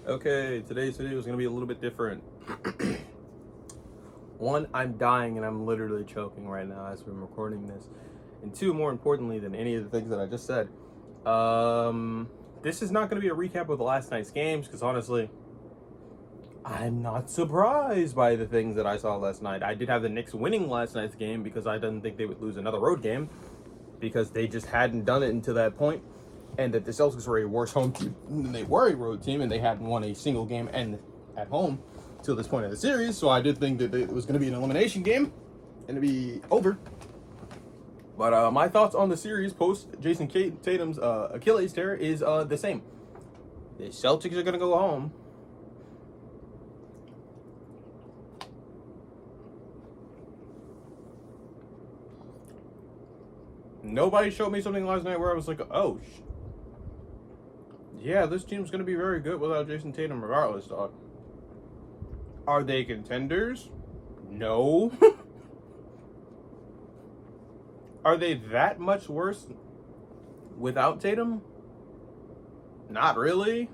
Okay, today's video is going to be a little bit different. One, I'm dying and I'm literally choking right now as I'm recording this. And two, more importantly than any of the things that I just said, this is not going to be a recap of the last night's games because honestly, I'm not surprised by the things that I saw last night. I did have the Knicks winning last night's game because I didn't think they would lose another road game because they just hadn't done it until that point. And that the Celtics were a worse home team than they were a road team, and they hadn't won a single game and at home till this point of the series. So I did think that it was going to be an elimination game and to be over. But my thoughts on the series post Jason Tatum's Achilles tear is the same. The Celtics are going to go home. Nobody showed me something last night where I was like, oh, yeah, this team's going to be very good without Jason Tatum regardless, dog. Are they contenders? No. Are they that much worse without Tatum? Not really.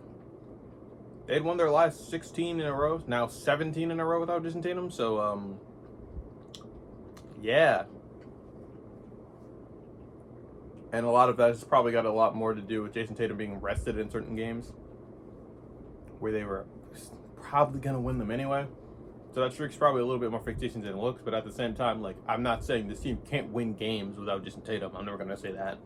They'd won their last 16 in a row, now 17 in a row without Jason Tatum, so, yeah. And a lot of that has probably got a lot more to do with Jason Tatum being rested in certain games where they were probably going to win them anyway. So that streak's probably a little bit more fictitious than it looks, but at the same time, like, I'm not saying this team can't win games without Jason Tatum. I'm never going to say that.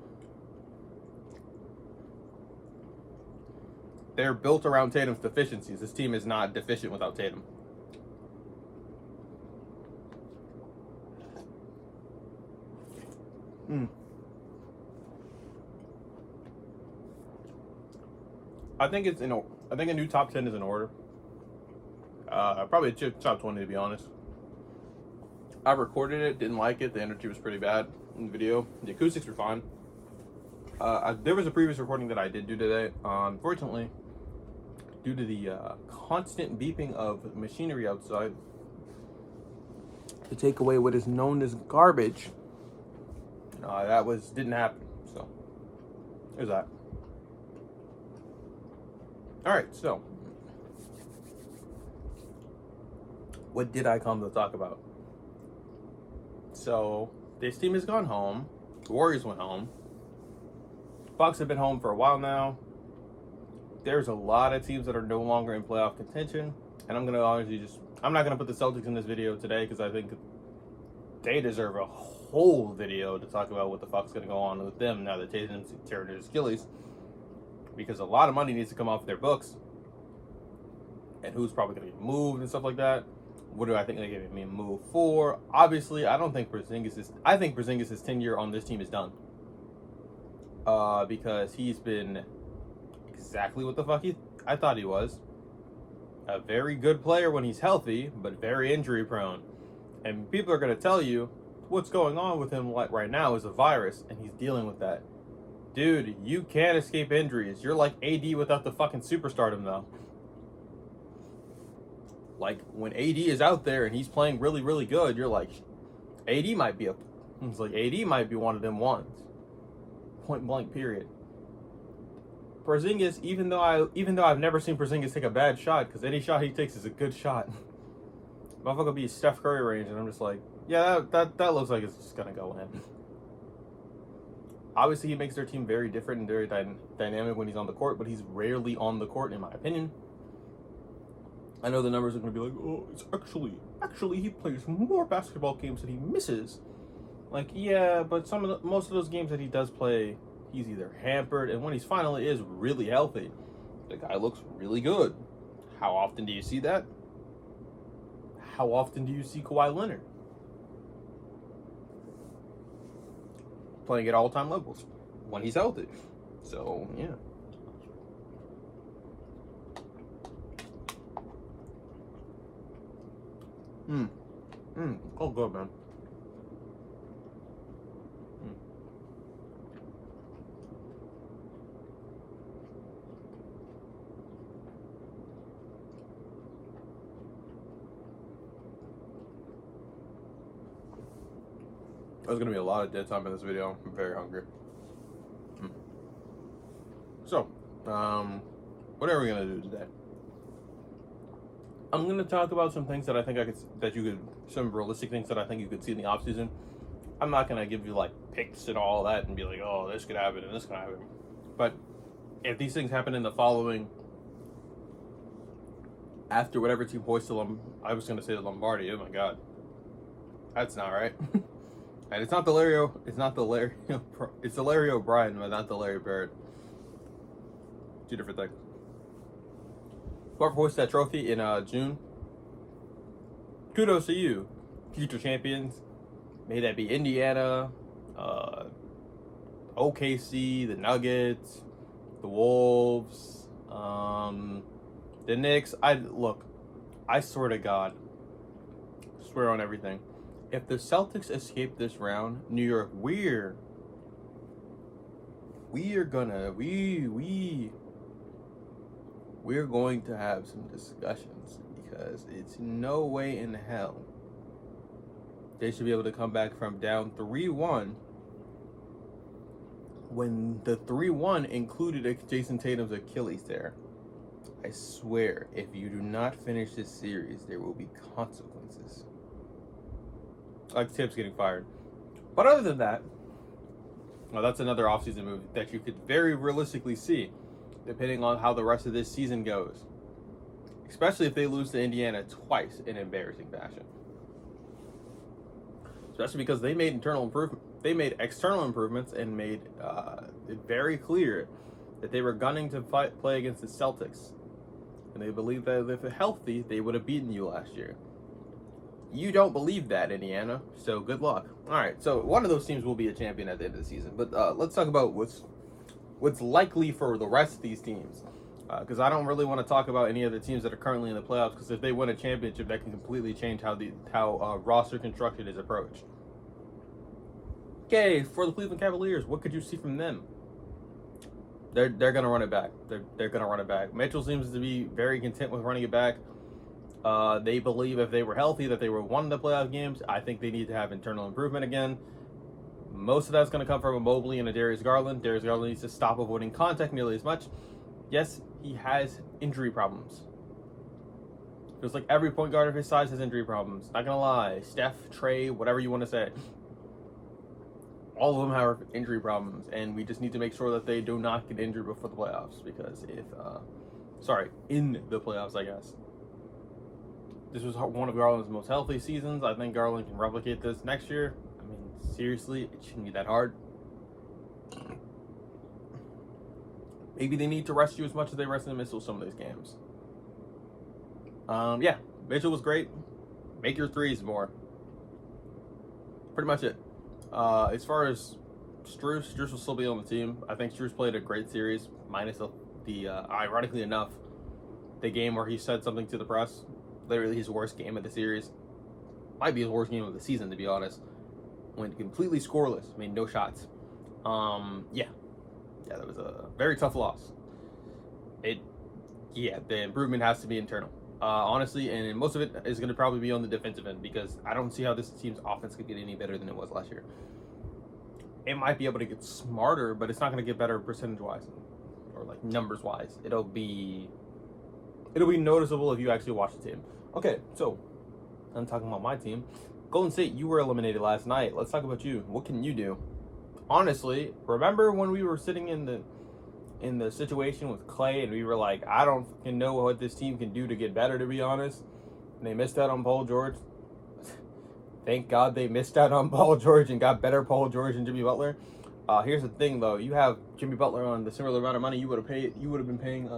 They're built around Tatum's deficiencies. This team is not deficient without Tatum. I think I think a new top 10 is in order. Probably a top 20 to be honest. I recorded it, didn't like it. The energy was pretty bad in the video. The acoustics were fine. There was a previous recording that I did do today. Unfortunately, due to the constant beeping of machinery outside to take away what is known as garbage, didn't happen. So there's that. All right, so what did I come to talk about? So this team has gone home. The Warriors went home. Bucks have been home for a while now. There's a lot of teams that are no longer in playoff contention, and I'm not gonna put the Celtics in this video today because I think they deserve a whole video to talk about what the fuck's gonna go on with them now that Tatum's tearing his Achilles. Because a lot of money needs to come off their books. And who's probably going to get moved and stuff like that. What do I think they're going to be moved for? Obviously, I think Porzingis' tenure on this team is done. Because he's been exactly what the fuck I thought he was. A very good player when he's healthy, but very injury prone. And people are going to tell you what's going on with him right now is a virus, and he's dealing with that. Dude, you can't escape injuries. You're like AD without the fucking superstardom, though. Like, when AD is out there and he's playing really, really good, you're like, AD might be AD might be one of them ones. Point blank, period. Porzingis, even though I've never seen Porzingis take a bad shot, because any shot he takes is a good shot. Motherfucker be Steph Curry range, and I'm just like, yeah, that looks like it's just gonna go in. Obviously, he makes their team very different and very dynamic when he's on the court, but he's rarely on the court, in my opinion. I know the numbers are going to be like, oh, it's actually he plays more basketball games than he misses. Like, yeah, but most of those games that he does play, he's either hampered, and when he's finally is really healthy, the guy looks really good. How often do you see that? How often do you see Kawhi Leonard playing at all-time levels when he's healthy? So, yeah. Oh, good, man. There's gonna be a lot of dead time in this video. I'm very hungry. So, what are we gonna do today? I'm gonna talk about some things that I think some realistic things that I think you could see in the offseason. I'm not gonna give you like picks and all that and be like, oh, this could happen and this could happen. But if these things happen in the following, after whatever team hoists I was gonna say the Lombardi. Oh my god, that's not right. And it's not Larry O'Brien, but not the Larry Bird. Two different things. Whoever hoists that trophy in June, kudos to you, future champions. May that be Indiana, OKC, the Nuggets, the Wolves, the Knicks. I swear to God, swear on everything. If the Celtics escape this round, New York, we're going to have some discussions, because it's no way in hell they should be able to come back from down 3-1 when the 3-1 included Jason Tatum's Achilles tear. I swear, if you do not finish this series, there will be consequences. Like Tibbs getting fired. But other than that, well, that's another offseason move that you could very realistically see, depending on how the rest of this season goes. Especially if they lose to Indiana twice in embarrassing fashion. Especially because they made external improvements and made it very clear that they were gunning to play against the Celtics. And they believed that if healthy, they would have beaten you last year. You don't believe that, Indiana, so good luck. All right, so one of those teams will be a champion at the end of the season. But let's talk about what's likely for the rest of these teams. Because I don't really want to talk about any of the teams that are currently in the playoffs, because if they win a championship, that can completely change how roster construction is approached. Okay, for the Cleveland Cavaliers, what could you see from them? They're gonna run it back. They're gonna run it back. Mitchell seems to be very content with running it back. They believe if they were healthy that they were one of the playoff games. I think they need to have internal improvement again. Most of that's going to come from a Mobley and a Darius Garland. Darius Garland needs to stop avoiding contact nearly as much. Yes, he has injury problems. Feels like every point guard of his size has injury problems. Not gonna lie. Steph, Trey, whatever you want to say. All of them have injury problems, and we just need to make sure that they do not get injured before the playoffs, because in the playoffs, I guess. This was one of Garland's most healthy seasons. I think Garland can replicate this next year. I mean, seriously, it shouldn't be that hard. Maybe they need to rest you as much as they rested Mitchell some of these games. Yeah, Mitchell was great. Make your threes more. Pretty much it. As far as Strus will still be on the team. I think Strus played a great series, minus the ironically enough, the game where he said something to the press. Literally his worst game of the series. Might be his worst game of the season, to be honest. Went completely scoreless. Made no shots. Yeah, that was a very tough loss. The improvement has to be internal. Honestly, and most of it is going to probably be on the defensive end, because I don't see how this team's offense could get any better than it was last year. It might be able to get smarter, but it's not going to get better percentage-wise or like numbers-wise. It'll be noticeable if you actually watch the team. Okay, so I'm talking about my team. Golden State, you were eliminated last night. Let's talk about you. What can you do? Honestly, remember when we were sitting in the situation with Clay and we were like, I don't fucking know what this team can do to get better, to be honest. And they missed out on Paul George. Thank God they missed out on Paul George and got better Paul George and Jimmy Butler. Here's the thing, though. You have Jimmy Butler on the similar amount of money you would have been paying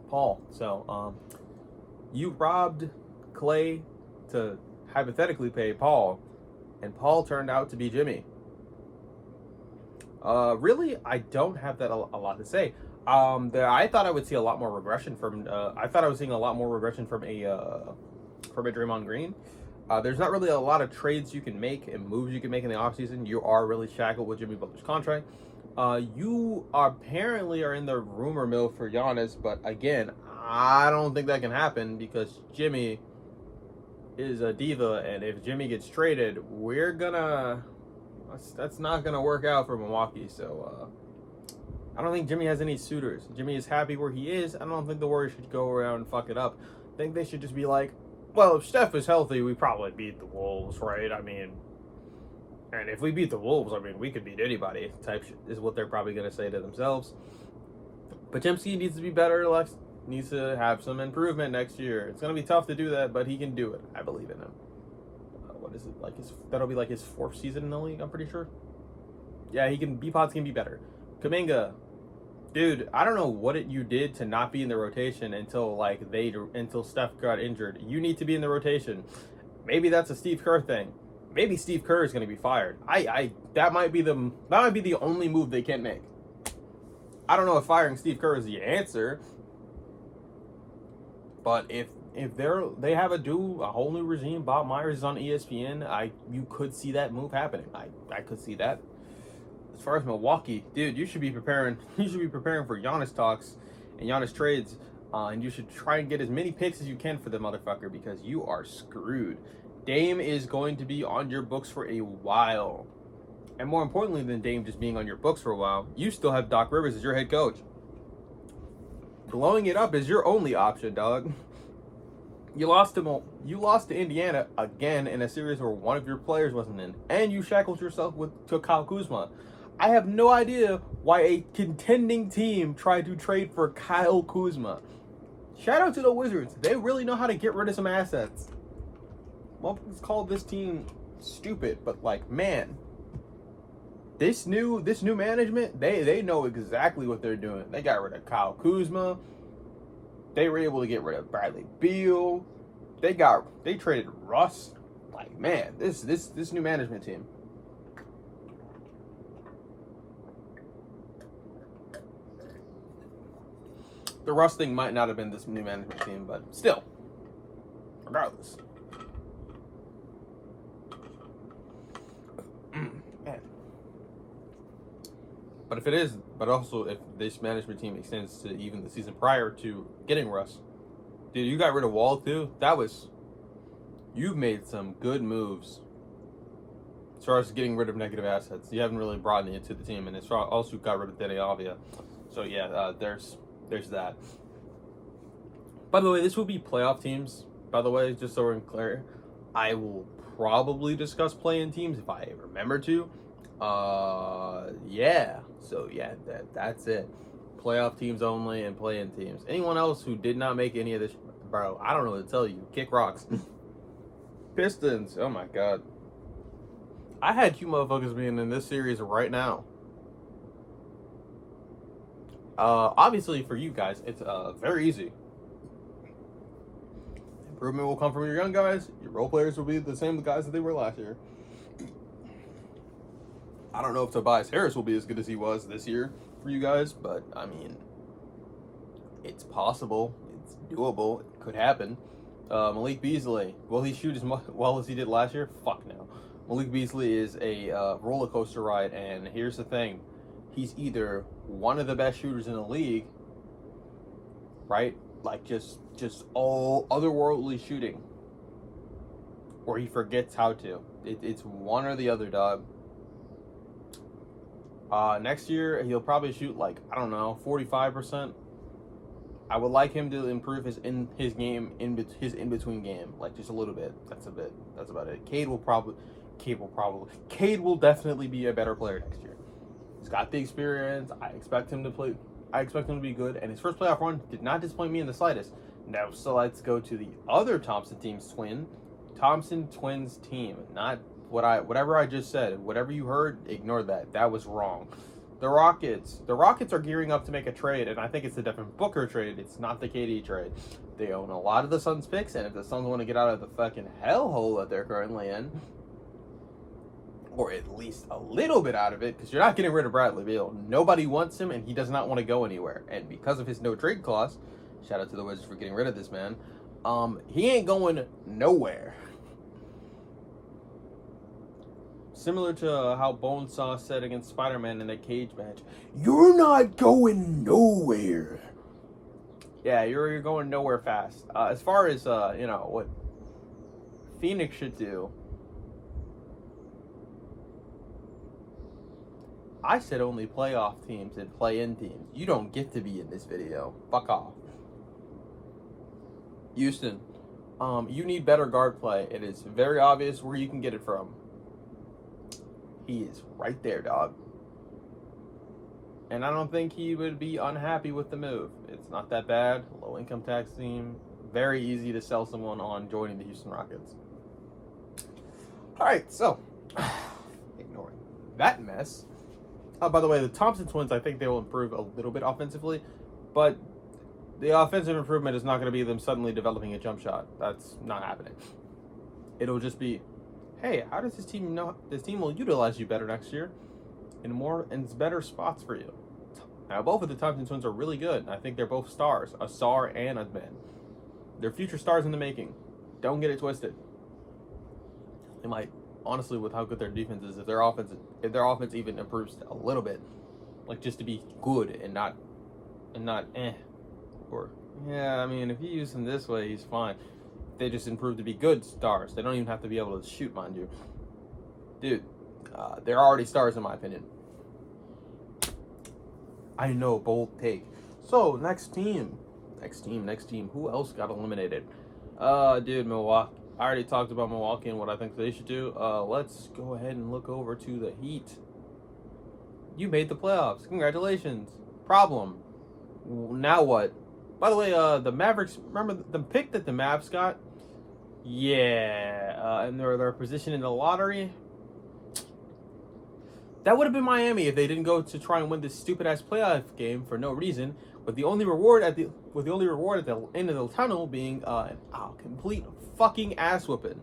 Paul. So you robbed Clay to hypothetically pay Paul, and Paul turned out to be Jimmy. Really, I don't have that a lot to say. I thought I would see a lot more regression from. I thought I was seeing a lot more regression from a Draymond Green. There's not really a lot of trades you can make and moves you can make in the offseason. You are really shackled with Jimmy Butler's contract. You apparently are in the rumor mill for Giannis, but again, I don't think that can happen because Jimmy is a diva, and if Jimmy gets traded, that's not gonna work out for Milwaukee. So I don't think Jimmy has any suitors. Jimmy is happy where he is. I don't think the Warriors should go around and fuck it up. I think they should just be like, well, if Steph is healthy, we probably beat the Wolves, right? I mean, and if we beat the Wolves, I mean, we could beat anybody type shit is what they're probably going to say to themselves. But Podziemski needs to be better, needs to have some improvement next year. It's going to be tough to do that, but he can do it. I believe in him. What is it? That'll be like his 4th season in the league, I'm pretty sure. Yeah, B-Pods can be better. Kuminga, dude, I don't know what you did to not be in the rotation until Steph got injured. You need to be in the rotation. Maybe that's a Steve Kerr thing. Maybe Steve Kerr is going to be fired. That might be the only move they can make. I don't know if firing Steve Kerr is the answer, but if they have a whole new regime, Bob Myers is on ESPN, you could see that move happening. I could see that. As far as Milwaukee, dude, you should be preparing for Giannis talks and Giannis trades, and you should try and get as many picks as you can for the motherfucker, because you are screwed. Dame is going to be on your books for a while. And more importantly than Dame just being on your books for a while, you still have Doc Rivers as your head coach. Blowing it up is your only option, dog. You lost to Indiana again in a series where one of your players wasn't in, and you shackled yourself to Kyle Kuzma. I have no idea why a contending team tried to trade for Kyle Kuzma. Shout out to the Wizards. They really know how to get rid of some assets. Motherfuckers called this team stupid, but like, man, this new management, they know exactly what they're doing. They got rid of Kyle Kuzma. They were able to get rid of Bradley Beal. They traded Russ. Like, man, this new management team. The Russ thing might not have been this new management team, but still, regardless. Man. But if it is, but also if this management team extends to even the season prior to getting Russ, dude, you got rid of Wall too. You've made some good moves as far as getting rid of negative assets. You haven't really brought any to the team, and it's also got rid of Deni Avdija. So yeah, there's that. By the way, this will be playoff teams. By the way, just so we're clear, I will probably discuss play-in teams if I remember to. Yeah. So yeah, that's it. Playoff teams only and play-in teams. Anyone else who did not make any of this, bro, I don't know what to tell you. Kick rocks. Pistons. Oh my god. I had you motherfuckers being in this series right now. Obviously for you guys, it's very easy. Improvement will come from your young guys. Your role players will be the same guys that they were last year. I don't know if Tobias Harris will be as good as he was this year for you guys, but I mean, it's possible. It's doable. It could happen. Malik Beasley, will he shoot as well as he did last year? Fuck no. Malik Beasley is a roller coaster ride, and here's the thing. He's either one of the best shooters in the league, right? Like just all otherworldly shooting, or he forgets how to. It's one or the other, dog. Next year he'll probably shoot like, I don't know, 45%. I would like him to improve his in-between game, like just a little bit. That's about it. Cade will definitely be a better player next year. He's got the experience. I expect him to be good, and his first playoff run did not disappoint me in the slightest. Now, so let's go to the other Thompson Twins team. Not whatever I just said. Whatever you heard, ignore that. That was wrong. The Rockets are gearing up to make a trade, and I think it's the Devin Booker trade. It's not the KD trade. They own a lot of the Suns picks, and if the Suns want to get out of the fucking hellhole that they're currently in, or at least a little bit out of it, because you're not getting rid of Bradley Beal. Nobody wants him, and he does not want to go anywhere. And because of his no trade clause, shout out to the Wizards for getting rid of this man, he ain't going nowhere. Similar to how Bonesaw said against Spider-Man in the cage match, you're not going nowhere. Yeah, you're going nowhere fast. As far as what Phoenix should do, I said only playoff teams and play-in teams. You don't get to be in this video. Fuck off. Houston, you need better guard play. It is very obvious where you can get it from. He is right there, dog. And I don't think he would be unhappy with the move. It's not that bad. Low income tax team. Very easy to sell someone on joining the Houston Rockets. All right, so ignoring that mess. By the way, the Thompson twins, I think they will improve a little bit offensively, but the offensive improvement is not going to be them suddenly developing a jump shot. That's not happening. It'll just be, hey, how does this team know? This team will utilize you better next year in better spots for you. Now, both of the Thompson twins are really good. I think they're both stars, a star and a man. They're future stars in the making. Don't get it twisted. They might, honestly, with how good their defense is, if their offense even improves a little bit, like just to be good and not or yeah, I mean, if you use him this way, he's fine. They just improve to be good stars. They don't even have to be able to shoot, mind you. Dude, they're already stars in my opinion. I know, bold take. So, next team. Who else got eliminated? Dude, Milwaukee. I already talked about Milwaukee and what I think they should do. Let's go ahead and look over to the Heat. You made the playoffs. Congratulations. Problem. Now what? By the way, the Mavericks, remember the pick that the Mavs got? Yeah. And their position in the lottery? That would have been Miami if they didn't go to try and win this stupid ass playoff game for no reason, with the only reward at the end of the tunnel being a complete fucking ass whooping.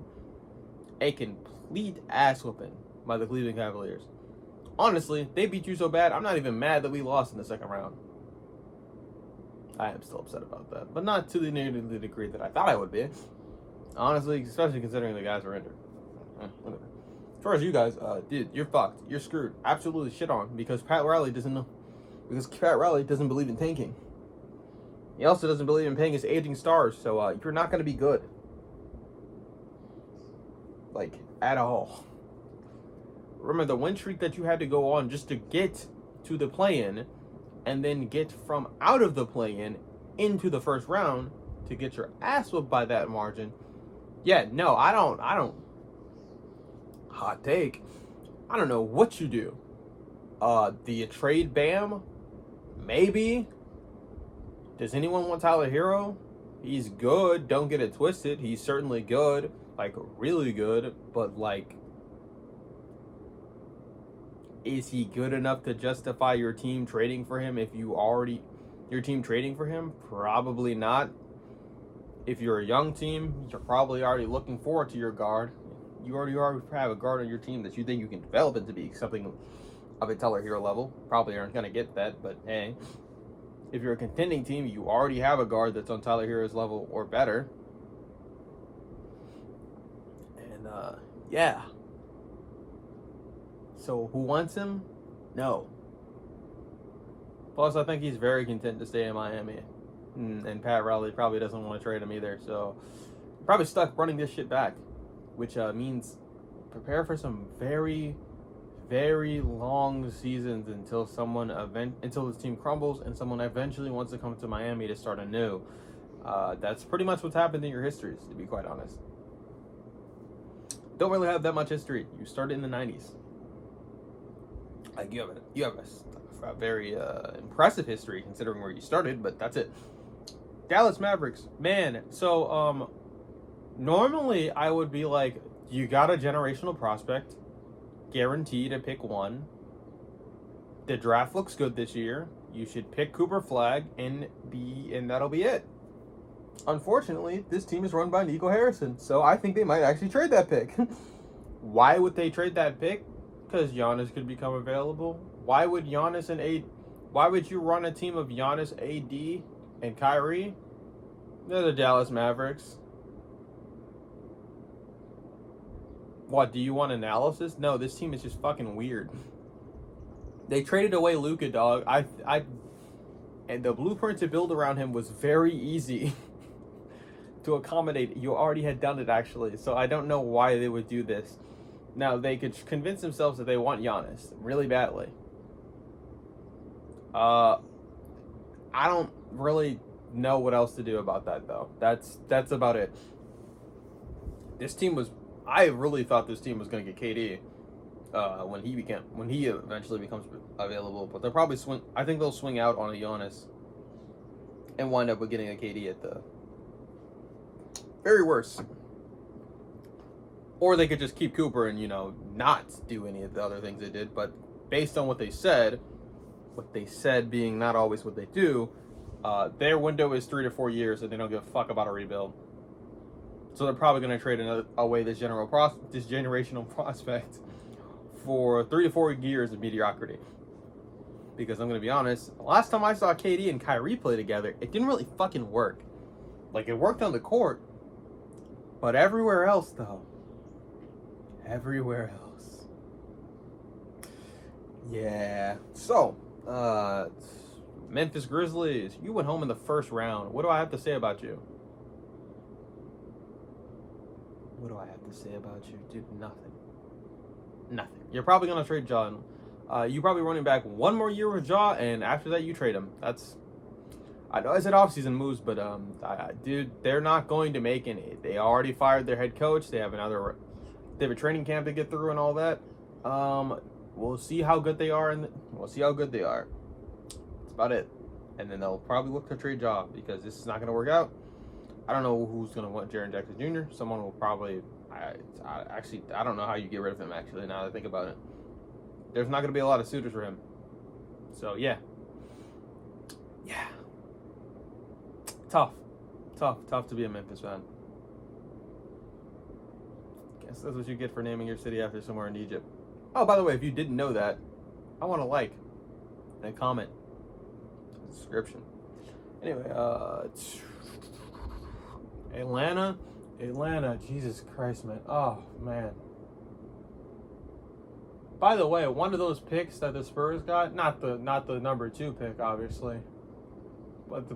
A complete ass whooping by the Cleveland Cavaliers. Honestly, they beat you so bad, I'm not even mad that we lost in the second round. I am still upset about that, but not to the degree that I thought I would be. Honestly, especially considering the guys were injured. Whatever. As far as you guys, dude, you're fucked. You're screwed. Absolutely shit on because Pat Riley doesn't know. Because Pat Riley doesn't believe in tanking. He also doesn't believe in paying his aging stars, so you're not going to be good. Like, at all. Remember the win streak that you had to go on just to get to the play-in, and then get from out of the play-in into the first round to get your ass whooped by that margin. Yeah, no, I don't. Hot take. I don't know what you do. Do you trade Bam? Maybe. Does anyone want Tyler Hero? He's good. Don't get it twisted. He's certainly good. Like, really good. But, like, is he good enough to justify your team trading for him if your team trading for him? Probably not. If you're a young team, you're probably already looking forward to your guard. You already have a guard on your team that you think you can develop into be something of a Tyler Hero level. Probably aren't going to get that, but hey. If you're a contending team, you already have a guard that's on Tyler Hero's level or better. And, yeah. So, who wants him? No. Plus, I think he's very content to stay in Miami. And Pat Riley probably doesn't want to trade him either. So, probably stuck running this shit back. Which means prepare for some very, very long seasons until until this team crumbles and someone eventually wants to come to Miami to start anew. That's pretty much what's happened in your histories, to be quite honest. Don't really have that much history. You started in the 90s. Like you have a very impressive history considering where you started, but that's it. Dallas Mavericks, man. So normally I would be like, you got a generational prospect, guaranteed to pick one. The draft looks good this year. You should pick Cooper Flag and that'll be it. Unfortunately, this team is run by Nico Harrison, so I think they might actually trade that pick. Why would they trade that pick? Because Giannis could become available. Why would you run a team of Giannis, AD, and Kyrie? They're the Dallas Mavericks. What, do you want analysis? No, this team is just fucking weird. They traded away Luka, dog. And the blueprint to build around him was very easy to accommodate. You already had done it, actually, so I don't know why they would do this. Now, they could convince themselves that they want Giannis really badly. Uh, I don't really know what else to do about that though. That's about it. This team was. I really thought this team was going to get KD when he eventually becomes available. But they'll probably swing. I think they'll swing out on a Giannis and wind up with getting a KD at the very worst. Or they could just keep Cooper and not do any of the other things they did. But based on what they said being not always what they do, their window is 3 to 4 years, and they don't give a fuck about a rebuild. So they're probably going to trade away this generational prospect for 3 to 4 years of mediocrity. Because I'm going to be honest, the last time I saw KD and Kyrie play together, it didn't really fucking work. Like, it worked on the court, but everywhere else, though. Everywhere else. Yeah. So, Memphis Grizzlies, you went home in the first round. What do I have to say about you? What do I have to say about you? Dude, nothing. Nothing. You're probably going to trade John. You probably running back one more year with Ja, and after that you trade him. I know I said offseason moves, but dude, they're not going to make any. They already fired their head coach. They have a training camp to get through and all that. We'll see how good they are, we'll see how good they are. That's about it. And then they'll probably look to trade Ja because this is not going to work out. I don't know who's going to want Jaren Jackson Jr. Someone will probably. I don't know how you get rid of him. Actually, now that I think about it, there's not going to be a lot of suitors for him. So yeah. Tough to be a Memphis fan. Guess that's what you get for naming your city after somewhere in Egypt. Oh, by the way, if you didn't know that, I want to like and comment in the description. Anyway, Atlanta, Jesus Christ, man. Oh, man. By the way, one of those picks that the Spurs got, not the number 2 pick, obviously, but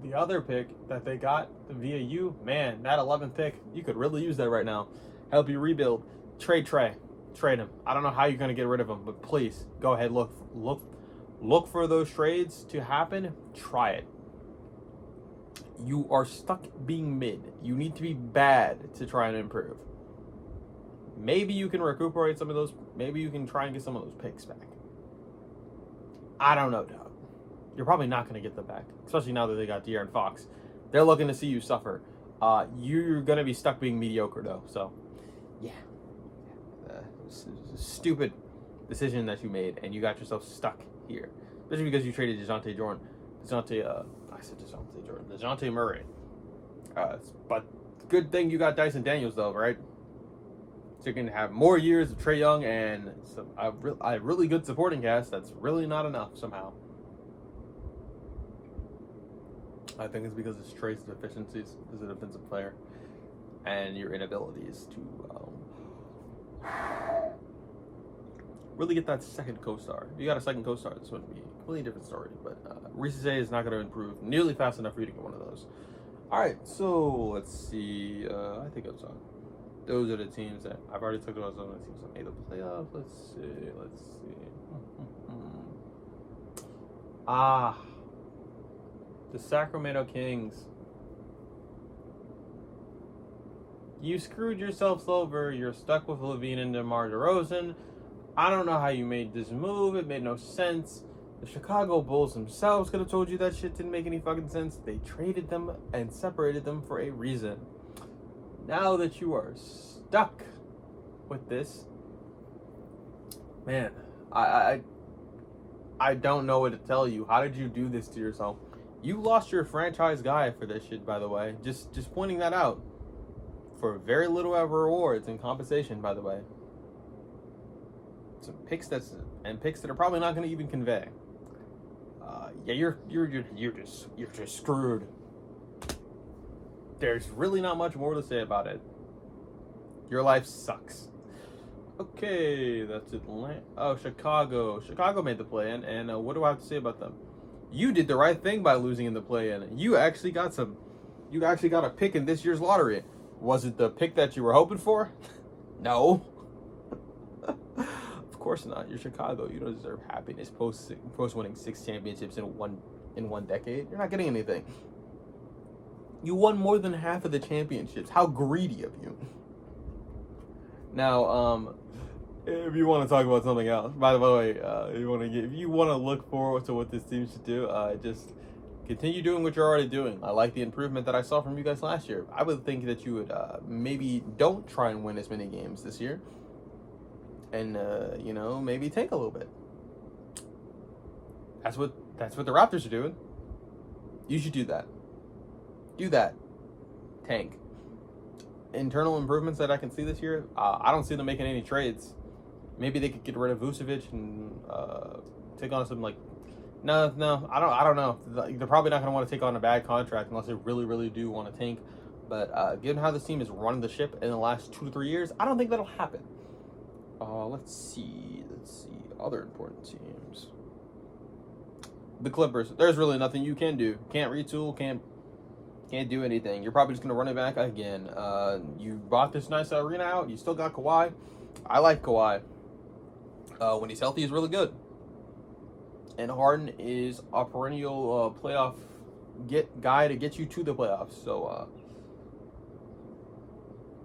the other pick that they got via you, man, that 11th pick, you could really use that right now. Help you rebuild. Trade Trey. Trade him. I don't know how you're going to get rid of him, but please, go ahead, look for those trades to happen. Try it. You are stuck being mid. You need to be bad to try and improve. Maybe you can recuperate some of those. Maybe you can try and get some of those picks back. I don't know, dog. You're probably not going to get them back, especially now that they got De'Aaron Fox. They're looking to see you suffer. You're going to be stuck being mediocre, though. So, yeah. Stupid decision that you made, and you got yourself stuck here. Especially because you traded DeJounte Murray. But good thing you got Dyson Daniels, though, right? So you can have more years of Trae Young and a really good supporting cast. That's really not enough somehow. I think it's because it's Trae's deficiencies as a defensive player and your inabilities to really get that second co-star. If you got a second co-star, this would be a completely different story. But Reese is not going to improve nearly fast enough for you to get one of those. All right, so let's see. I think it's on. Those are the teams that I've already talked about. Some of the teams that made the playoffs. Let's see. The Sacramento Kings. You screwed yourselves over. You're stuck with Levine and DeMar DeRozan. I don't know how you made this move. It made no sense. The Chicago Bulls themselves could have told you that shit didn't make any fucking sense. They traded them and separated them for a reason. Now that you are stuck with this, man, I don't know what to tell you. How did you do this to yourself? You lost your franchise guy for this shit, by the way. Just pointing that out. For very little rewards and compensation, by the way. Some picks that are probably not going to even convey. Yeah, you're just screwed. There's really not much more to say about it. Your life sucks. Okay, that's Atlanta. Oh, Chicago. Chicago made the play-in, and what do I have to say about them? You did the right thing by losing in the play-in. You actually got a pick in this year's lottery. Was it the pick that you were hoping for? No. Of course not. You're Chicago. You don't deserve happiness post winning 6 championships in one decade. You're not getting anything. You won more than half of the championships. How greedy of you. Now, if you want to talk about something else, by the way, if you want to look forward to what this team should do, just continue doing what you're already doing. I like the improvement that I saw from you guys last year. I would think that you would maybe don't try and win as many games this year, and maybe tank a little bit. That's what the Raptors are doing. You should do that. Do that. Tank. Internal improvements that I can see this year. I don't see them making any trades. Maybe they could get rid of Vucevic and take on some No, I don't know. They're probably not going to want to take on a bad contract unless they really, really do want to tank. But given how this team is running the ship in the last 2 to 3 years, I don't think that'll happen. Let's see. Other important teams. The Clippers. There's really nothing you can do. Can't retool. Can't do anything. You're probably just going to run it back again. You bought this nice arena out. You still got Kawhi. I like Kawhi. When he's healthy, he's really good. And Harden is a perennial playoff guy to get you to the playoffs. So,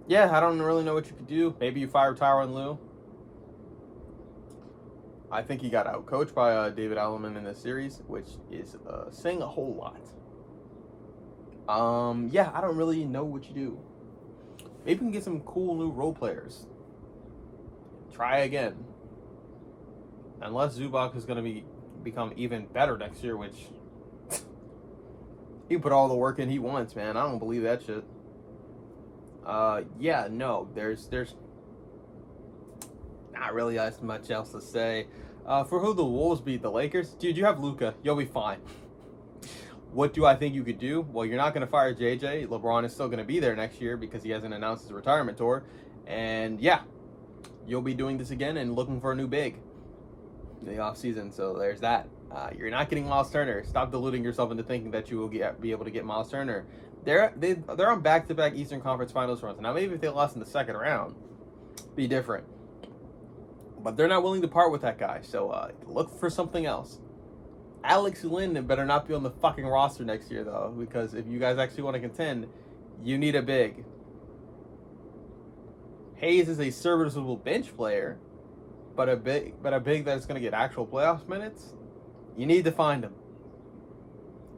I don't really know what you could do. Maybe you fire Tyronn Lue. I think he got outcoached by David Alleman in this series, which is saying a whole lot. I don't really know what you do. Maybe we can get some cool new role players. Try again. Unless Zubac is going to become even better next year, which he put all the work in he wants, man. I don't believe that shit. There's not really as much else to say. For who the Wolves beat the Lakers, dude, you have Luka. You'll be fine. What do I think you could do? Well, you're not going to fire JJ. LeBron is still going to be there next year because he hasn't announced his retirement tour. And you'll be doing this again and looking for a new big in the offseason. So there's that. You're not getting Miles Turner. Stop deluding yourself into thinking that you will be able to get Miles Turner. They're on back-to-back Eastern Conference Finals runs. Now, maybe if they lost in the second round, be different. But they're not willing to part with that guy. So look for something else. Alex Len better not be on the fucking roster next year, though, because if you guys actually want to contend, you need a big. Hayes is a serviceable bench player, but a big that's going to get actual playoff minutes, you need to find him.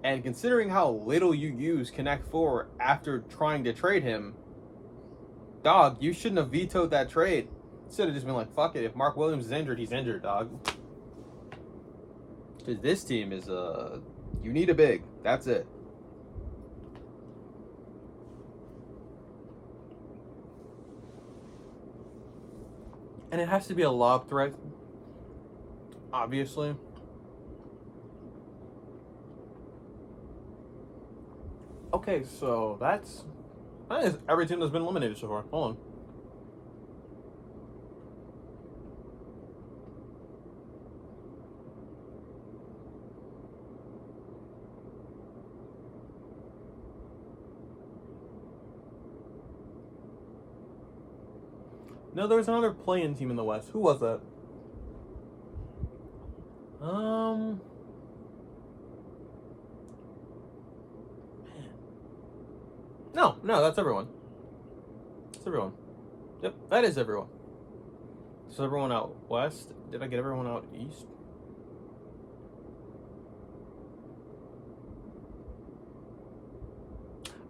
And considering how little you use Connect 4 after trying to trade him, dog, you shouldn't have vetoed that trade. Should have just been like, fuck it. If Mark Williams is injured, he's injured, dog. Because this team is, you need a big. That's it. And it has to be a lob threat, obviously. Okay, so that is every team that's been eliminated so far. Hold on. No, there was another play-in team in the West. Who was that? Man. No, that's everyone. That's everyone. Yep, that is everyone. So everyone out west. Did I get everyone out east?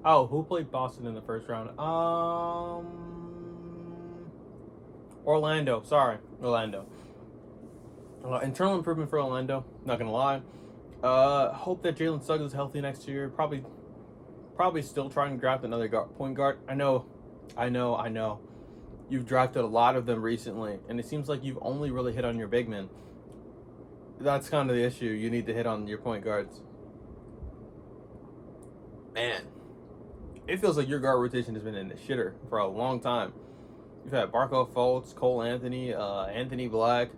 Oh, who played Boston in the first round? Orlando. Sorry, Orlando. Internal improvement for Orlando. Not gonna lie. Hope that Jalen Suggs is healthy next year. Probably still trying to draft another point guard. I know. You've drafted a lot of them recently, and it seems like you've only really hit on your big men. That's kind of the issue. You need to hit on your point guards. Man, it feels like your guard rotation has been in the shitter for a long time. You've had Barco Fultz, Cole Anthony, Anthony Black,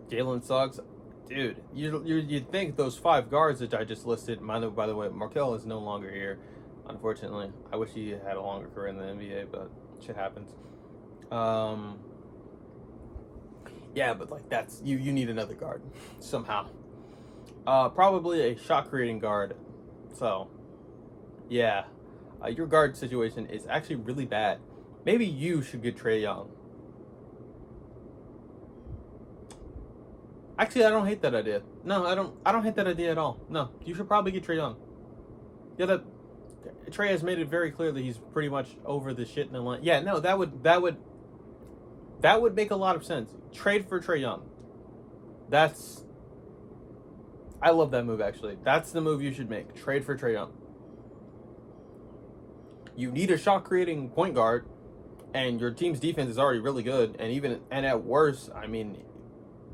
Jalen Suggs. Dude, you'd think those 5 guards that I just listed, by the way, Markelle is no longer here, unfortunately. I wish he had a longer career in the NBA, but shit happens. Yeah, but like that's you need another guard somehow. Probably a shot creating guard. So, yeah, your guard situation is actually really bad. Maybe you should get Trae Young. Actually, I don't hate that idea. No, I don't. I don't hate that idea at all. No, you should probably get Trae Young. Yeah, that Trae has made it very clear that he's pretty much over the shit in the line. Yeah, no, that would make a lot of sense. Trade for Trae Young. That's I love that move actually. That's the move you should make. Trade for Trae Young. You need a shot creating point guard, and your team's defense is already really good. And at worst, I mean,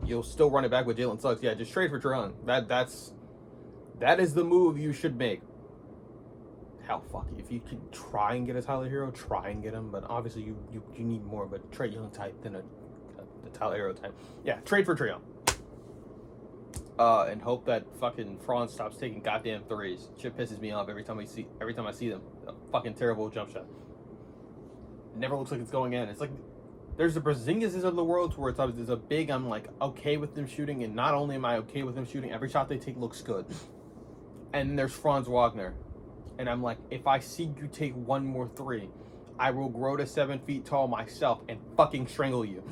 you'll still run it back with Jalen Suggs. Yeah, just trade for Trae Young. That is the move you should make. Hell, fuck it. If you can try and get a Tyler Hero, try and get him. But obviously, you need more of a Trae Young type than a Tyler Hero type. Yeah, trade for Trae Young. And hope that fucking Franz stops taking goddamn threes. Shit pisses me off every time I see them. A fucking terrible jump shot. It never looks like it's going in. It's like there's the Porzingis of the world where it's a big. I'm like okay with them shooting, and not only am I okay with them shooting, every shot they take looks good. And then there's Franz Wagner, and I'm like, if I see you take one more three, I will grow to 7 feet tall myself and fucking strangle you.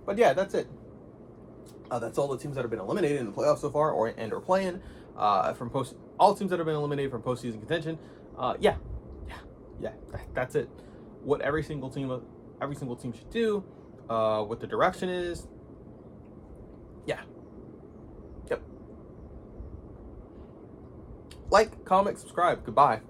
But yeah, that's it. That's all the teams that have been eliminated in the playoffs so far, or playing from post. All teams that have been eliminated from postseason contention. Yeah, that's it. What every single team should do. What the direction is. Yeah. Yep. Like, comment, subscribe. Goodbye.